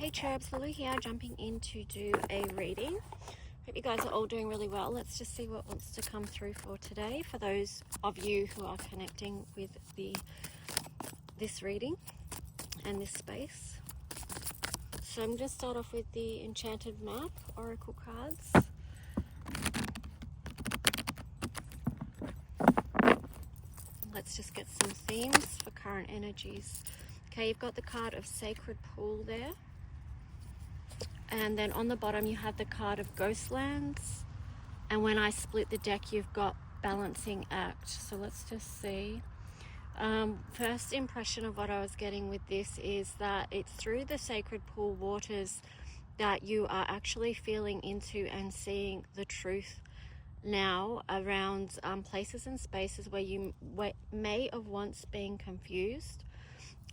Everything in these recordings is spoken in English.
Hey Cherubs, Lulu here, jumping in to do a reading. Hope you guys are all doing really well. Let's just see what wants to come through for today for those of you who are connecting with this reading and this space. So I'm going to start off with the Enchanted Map Oracle cards. Let's just get some themes for current energies. Okay, you've got the card of Sacred Pool there. And then on the bottom you have the card of Ghostlands. And when I split the deck, you've got Balancing Act. So let's just see. First impression of what I was getting with this is that it's through the Sacred Pool waters that you are actually feeling into and seeing the truth now around places and spaces where you may have once been confused.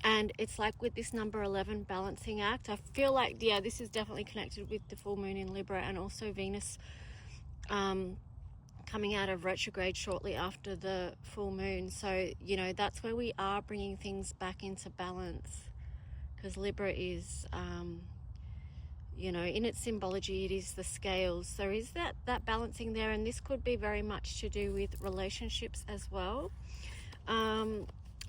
And it's like with this number 11 balancing act, I feel like, yeah, this is definitely connected with the full moon in Libra and also Venus coming out of retrograde shortly after the full moon. So, you know, that's where we are bringing things back into balance, because Libra is, you know, in its symbology, it is the scales. There is that balancing there, and this could be very much to do with relationships as well.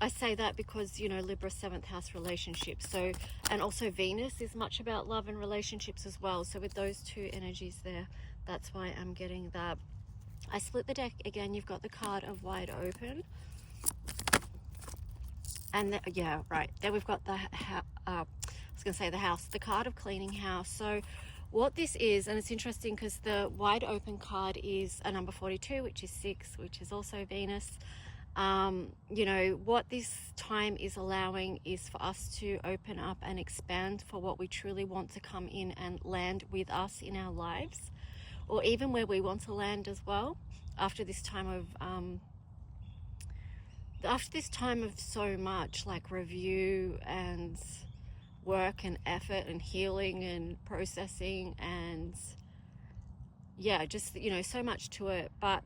I say that because, you know, Libra 7th house relationships. So, and also Venus is much about love and relationships as well. So with those two energies there, that's why I'm getting that. I split the deck again. You've got the card of Wide Open. And yeah, right. Then we've got the the card of Cleaning House. So what this is, and it's interesting because the Wide Open card is a number 42, which is 6, which is also Venus. You know, what this time is allowing is for us to open up and expand for what we truly want to come in and land with us in our lives, or even where we want to land as well after this time of so much like review and work and effort and healing and processing and yeah, just, you know, so much to it. But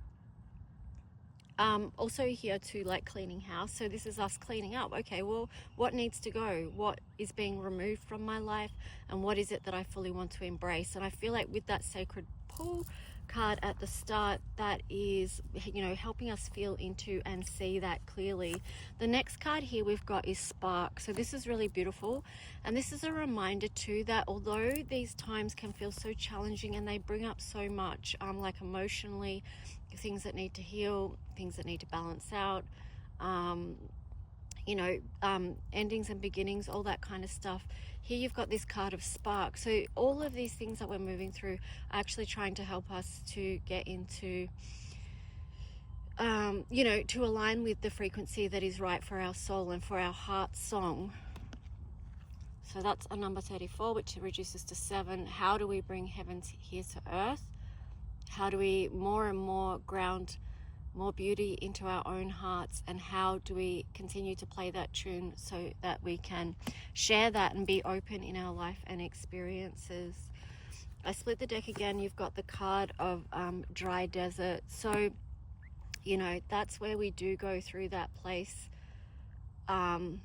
also here to like cleaning house. So this is us cleaning up. Okay, well, what needs to go? What is being removed from my life? And what is it that I fully want to embrace? And I feel like with that Sacred Pool card at the start, that is, you know, helping us feel into and see that clearly. The next card here we've got is Spark. So this is really beautiful. And this is a reminder too that although these times can feel so challenging and they bring up so much, like emotionally, things that need to heal, things that need to balance out, you know, endings and beginnings, all that kind of stuff. Here you've got this card of Spark. So all of these things that we're moving through are actually trying to help us to get into, you know, to align with the frequency that is right for our soul and for our heart song. So that's a number 34, which reduces to 7. How do we bring heaven here to earth? How do we more and more ground more beauty into our own hearts, and how do we continue to play that tune so that we can share that and be open in our life and experiences? I split the deck again. You've got the card of Dry Desert. So, you know, that's where we do go through that place. I'm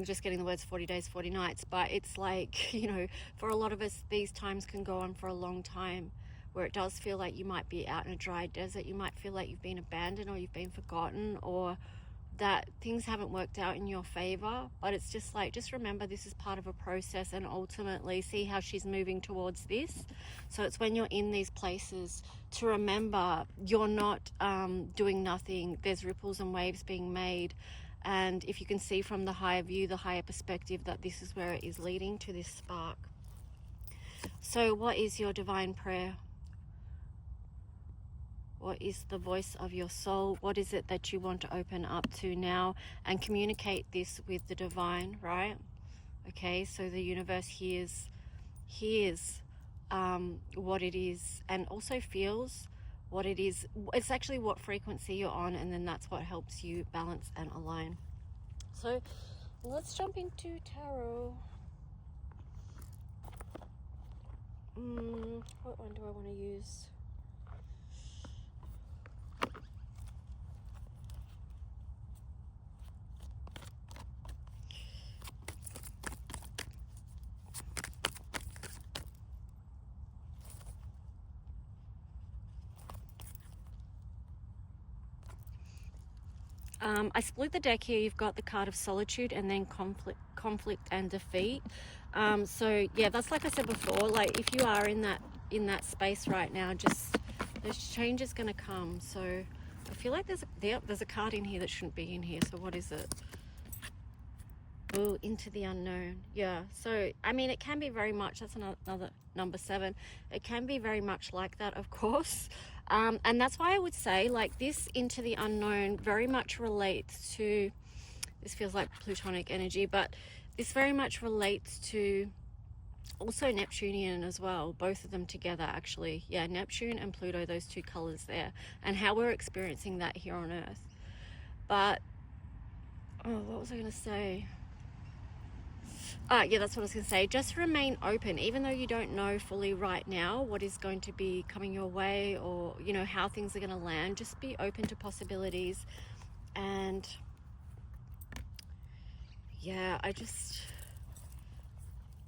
just getting the words 40 days, 40 nights, but it's like, you know, for a lot of us, these times can go on for a long time, where it does feel like you might be out in a dry desert. You might feel like you've been abandoned or you've been forgotten, or that things haven't worked out in your favor. But it's just like, just remember this is part of a process, and ultimately see how she's moving towards this. So it's when you're in these places to remember you're not doing nothing. There's ripples and waves being made. And if you can see from the higher view, the higher perspective, that this is where it is leading to this spark. So what is your divine prayer? What is the voice of your soul? What is it that you want to open up to now and communicate this with the divine, right? Okay, so the universe hears what it is, and also feels what it is. It's actually what frequency you're on, and then that's what helps you balance and align. So let's jump into tarot. What one do I want to use? I split the deck here. You've got the card of solitude and then conflict and defeat. So yeah, that's like I said before, like if you are in that space right now, just there's change is going to come. So I feel like there's a card in here that shouldn't be in here. So what is it? Oh, into the unknown. Yeah, so I mean it can be very much, that's another number 7, it can be very much like that, of course. And that's why I would say like this into the unknown very much relates to, this feels like Plutonic energy, but this very much relates to also Neptunian as well, both of them together actually. Yeah, Neptune and Pluto, those two colors there, and how we're experiencing that here on Earth. But what was I going to say? Yeah, that's what I was going to say. Just remain open, even though you don't know fully right now what is going to be coming your way, or you know how things are going to land. Just be open to possibilities. And yeah,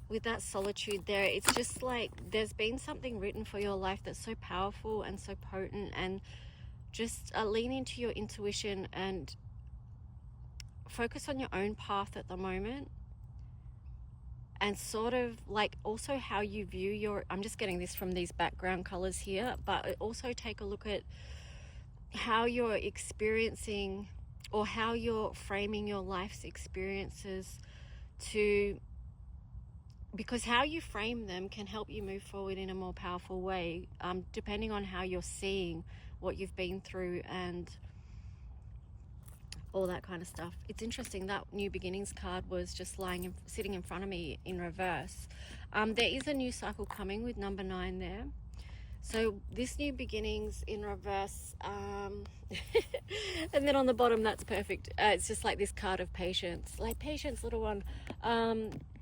with that solitude there, it's just like there's been something written for your life that's so powerful and so potent, and just lean into your intuition and focus on your own path at the moment. And sort of like also how you view your, I'm just getting this from these background colors here, but also take a look at how you're experiencing or how you're framing your life's experiences, because how you frame them can help you move forward in a more powerful way, depending on how you're seeing what you've been through and all that kind of stuff. It's interesting that New Beginnings card was just sitting in front of me in reverse. There is a new cycle coming with number 9 there. So this New Beginnings in reverse, and then on the bottom, that's perfect. It's just like this card of patience, like patience, little one.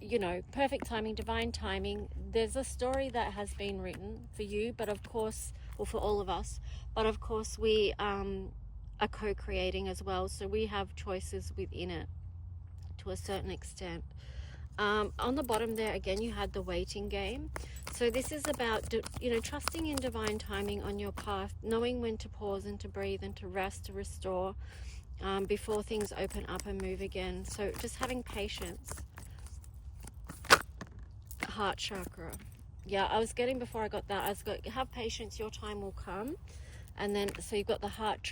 You know, perfect timing, divine timing. There's a story that has been written for you, but of course, or for all of us, but of course we are co-creating as well, so we have choices within it to a certain extent. On the bottom there again, you had the waiting game. So this is about trusting in divine timing on your path, knowing when to pause and to breathe and to rest, to restore, before things open up and move again. So just having patience. Heart chakra. Yeah, I was getting, before I got that, I was got, have patience, your time will come. And then, so you've got the heart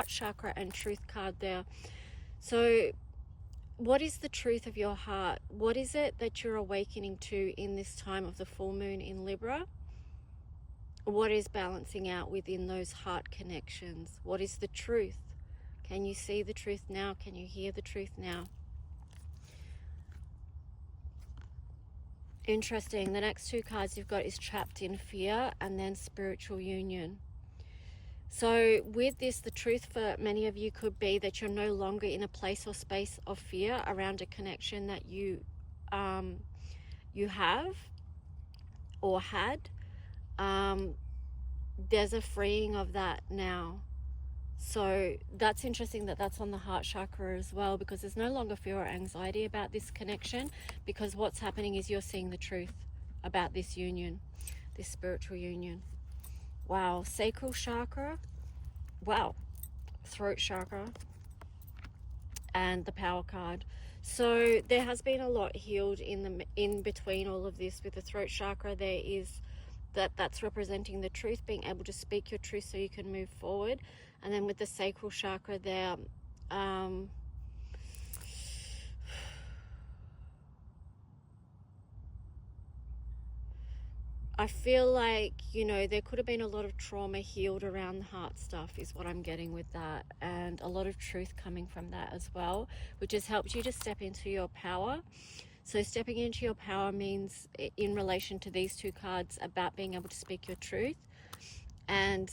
chakra and truth card there. So what is the truth of your heart? What is it that you're awakening to in this time of the full moon in Libra? What is balancing out within those heart connections? What is the truth? Can you see the truth now? Can you hear the truth now? Interesting. The next 2 cards you've got is trapped in fear and then spiritual union. So with this, the truth for many of you could be that you're no longer in a place or space of fear around a connection that you have or had. There's a freeing of that now. So that's interesting that that's on the heart chakra as well, because there's no longer fear or anxiety about this connection, because what's happening is you're seeing the truth about this union, this spiritual union. Wow, sacral chakra, wow, throat chakra, and the power card. So there has been a lot healed in between all of this. With the throat chakra, there is that's representing the truth, being able to speak your truth so you can move forward. And then with the sacral chakra there, I feel like, there could have been a lot of trauma healed around the heart stuff is what I'm getting with that, and a lot of truth coming from that as well, which has helped you to step into your power. So stepping into your power means, in relation to these 2 cards, about being able to speak your truth, and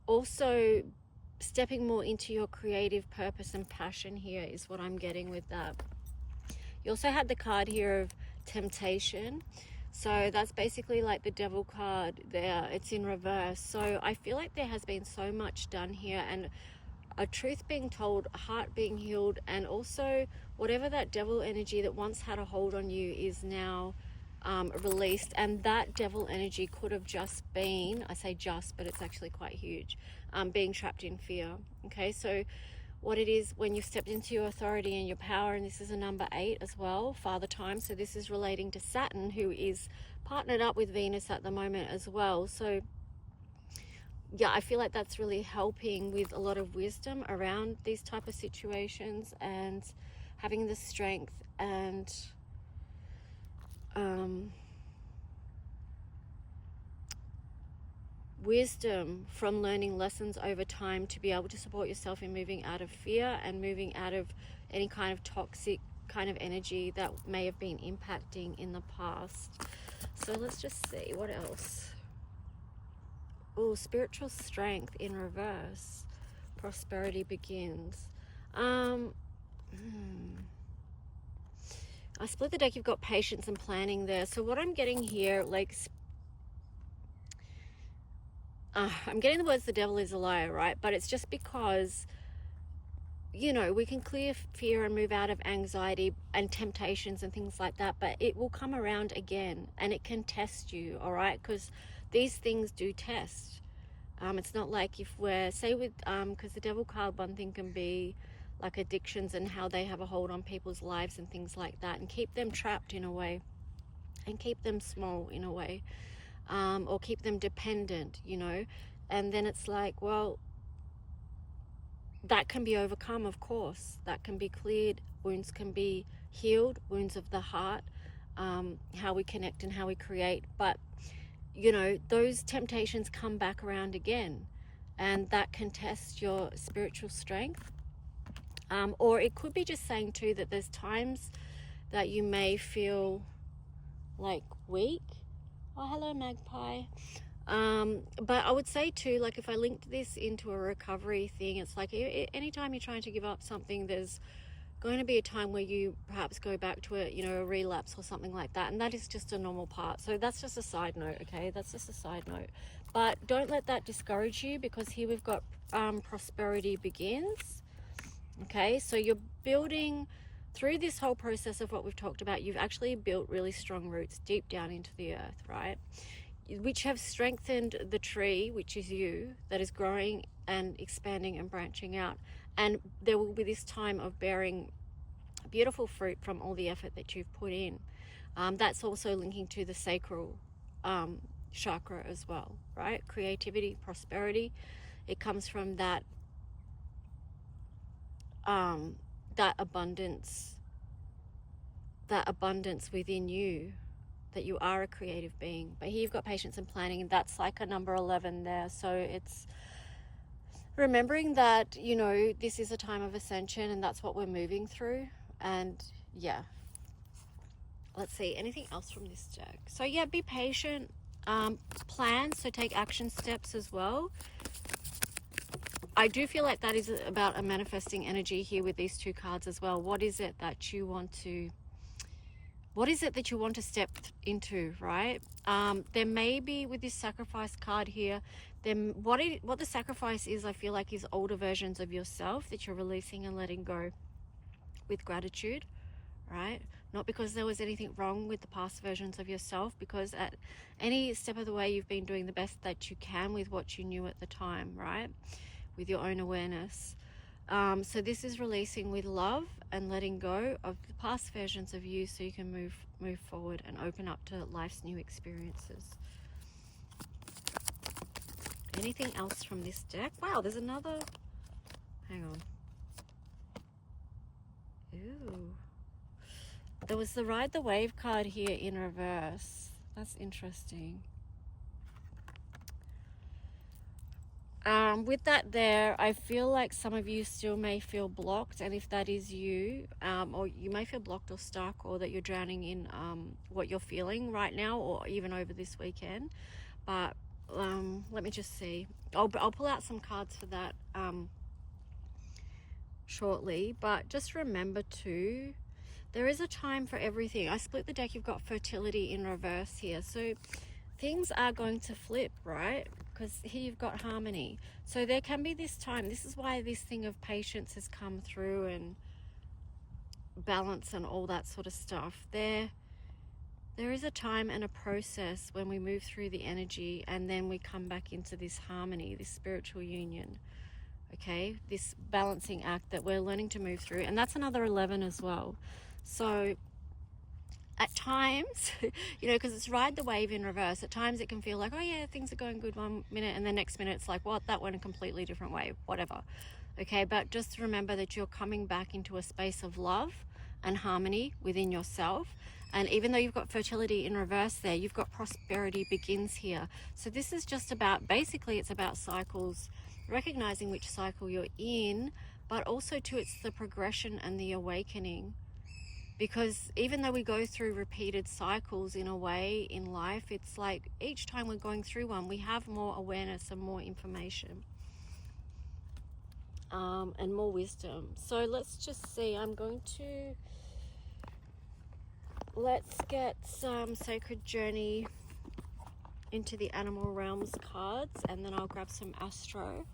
also stepping more into your creative purpose and passion here is what I'm getting with that. You also had the card here of temptation. So that's basically like the devil card there. It's in reverse. So I feel like there has been so much done here, and a truth being told, a heart being healed, and also whatever that devil energy that once had a hold on you is now released, and that devil energy could have just been, I say just, but it's actually quite huge, being trapped in fear. Okay, so what it is when you've stepped into your authority and your power, and this is a number 8 as well, Father Time, so this is relating to Saturn, who is partnered up with Venus at the moment as well. So yeah, I feel like that's really helping with a lot of wisdom around these type of situations, and having the strength and wisdom from learning lessons over time to be able to support yourself in moving out of fear and moving out of any kind of toxic kind of energy that may have been impacting in the past. So let's just see what else. Oh, spiritual strength in reverse. Prosperity begins. I split the deck. You've got patience and planning there. So what I'm getting here, like, I'm getting the words the devil is a liar, right? But it's just because, you know, we can clear fear and move out of anxiety and temptations and things like that, but it will come around again, and it can test you, all right? Because these things do test. It's not like if we're, say with, because the devil card, one thing can be like addictions and how they have a hold on people's lives and things like that, and keep them trapped in a way, and keep them small in a way, or keep them dependent, you know. And then it's like, well, that can be overcome, of course. That can be cleared. Wounds can be healed, wounds of the heart, how we connect and how we create. But, you know, those temptations come back around again, and that can test your spiritual strength. Or it could be just saying too that there's times that you may feel like weak. Oh, hello, Magpie. But I would say too, like if I linked this into a recovery thing, it's like anytime you're trying to give up something, there's going to be a time where you perhaps go back to it, you know, a relapse or something like that. And that is just a normal part. So that's just a side note, okay? That's just a side note. But don't let that discourage you, because here we've got prosperity begins. Okay, so you're building through this whole process of what we've talked about. You've actually built really strong roots deep down into the earth, right? Which have strengthened the tree, which is you, that is growing and expanding and branching out. And there will be this time of bearing beautiful fruit from all the effort that you've put in. That's also linking to the sacral chakra as well, right? Creativity, prosperity. It comes from that abundance within you, that you are a creative being. But here you've got patience and planning, and that's like a number 11 there. So it's remembering that, you know, this is a time of ascension, and that's what we're moving through. And yeah, let's see, anything else from this deck? So yeah, be patient, plan, so take action steps as well. I do feel like that is about a manifesting energy here with these two cards as well. What is it that you want to step into, right? There may be, with this sacrifice card here, then what the sacrifice is, I feel like, is older versions of yourself that you're releasing and letting go with gratitude, right? Not because there was anything wrong with the past versions of yourself, because at any step of the way you've been doing the best that you can with what you knew at the time, right? With your own awareness. So this is releasing with love and letting go of the past versions of you, so you can move forward and open up to life's new experiences. Anything else from this deck? Wow, there's another. Hang on. Ooh. There was the Ride the Wave card here in reverse. That's interesting. With that there, I feel like some of you still may feel blocked, and if that is you, or you may feel blocked or stuck, or that you're drowning in what you're feeling right now, or even over this weekend. But let me just see. I'll pull out some cards for that shortly. But just remember too, there is a time for everything. I split the deck. You've got fertility in reverse here, so things are going to flip, right? Because here you've got harmony. So there can be this time. This is why this thing of patience has come through, and balance and all that sort of stuff. There There is a time and a process when we move through the energy and then we come back into this harmony, this spiritual union, okay? This balancing act that we're learning to move through. And that's another 11 as well. So at times, you know, because it's ride the wave in reverse, at times it can feel like, oh yeah, things are going good 1 minute, and the next minute it's like, what, that went a completely different way, whatever. Okay, but just remember that you're coming back into a space of love and harmony within yourself. And even though you've got fertility in reverse there, you've got prosperity begins here. So this is just about, basically it's about cycles, recognizing which cycle you're in, but also too, it's the progression and the awakening. Because even though we go through repeated cycles in a way in life, it's like each time we're going through one, we have more awareness and more information. And more wisdom. So let's just see, let's get some Sacred Journey into the Animal Realms cards, and then I'll grab some Astro.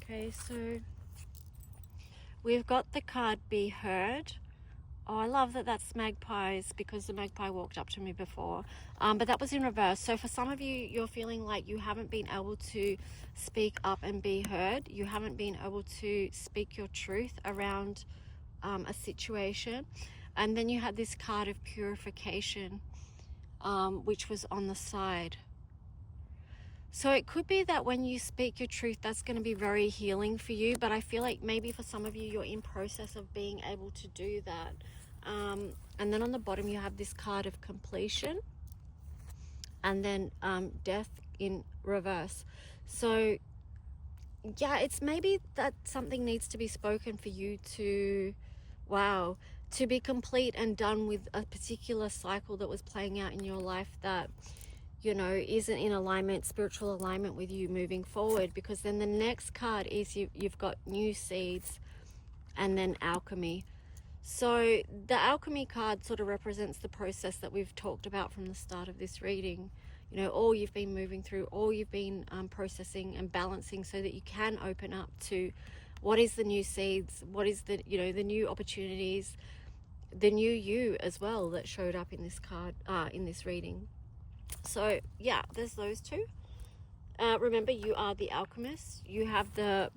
Okay, so we've got the card Be Heard. Oh, I love that that's magpies, because the magpie walked up to me before. But that was in reverse. So for some of you, you're feeling like you haven't been able to speak up and be heard. You haven't been able to speak your truth around a situation. And then you had this card of purification, which was on the side. So it could be that when you speak your truth, that's going to be very healing for you. But I feel like maybe for some of you, you're in process of being able to do that. And then on the bottom, you have this card of completion. And then death in reverse. So yeah, it's maybe that something needs to be spoken for you to, wow, to be complete and done with a particular cycle that was playing out in your life that, you know, isn't in alignment, spiritual alignment with you moving forward. Because then the next card is you've got new seeds and then alchemy. So the alchemy card sort of represents the process that we've talked about from the start of this reading. You know, all you've been moving through, all you've been processing and balancing, so that you can open up to what is the new seeds, what is the, you know, the new opportunities, the new you as well that showed up in this card, in this reading. So yeah, there's those two. Remember, you are the alchemist. You have the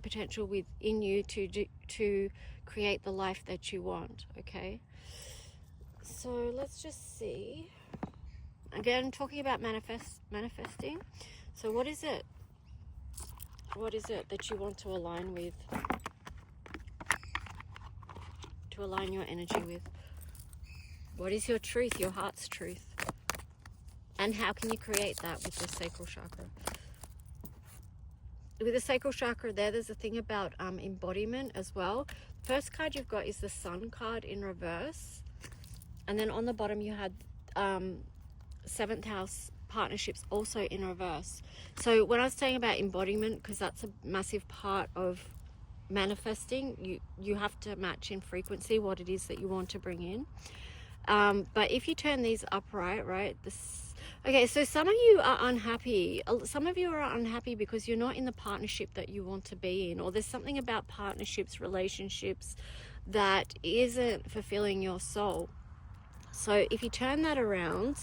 potential within you to create the life that you want. Okay, so let's just see. Again, talking about manifesting. So what is it? What is it that you want to align with? To align your energy with? What is your truth, your heart's truth? And how can you create that with the sacral chakra? With the sacral chakra there's a thing about embodiment as well. First card you've got is the Sun card in reverse. And then on the bottom you had 7th house partnerships also in reverse. So when I was saying about embodiment, because that's a massive part of manifesting, you have to match in frequency what it is that you want to bring in. But if you turn these upright, right, okay, so some of you are unhappy. Some of you are unhappy because you're not in the partnership that you want to be in, or there's something about partnerships, relationships that isn't fulfilling your soul. So if you turn that around,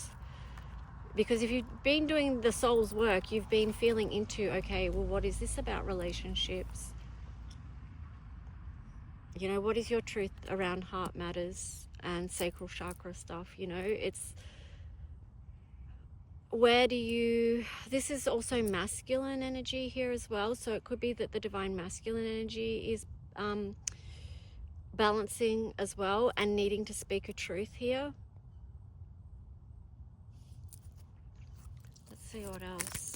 because if you've been doing the soul's work, you've been feeling into, okay, well, what is this about relationships? You know, what is your truth around heart matters and sacral chakra stuff? You know, it's where do you, this is also masculine energy here as well. So it could be that the divine masculine energy is balancing as well and needing to speak a truth here. Let's see what else.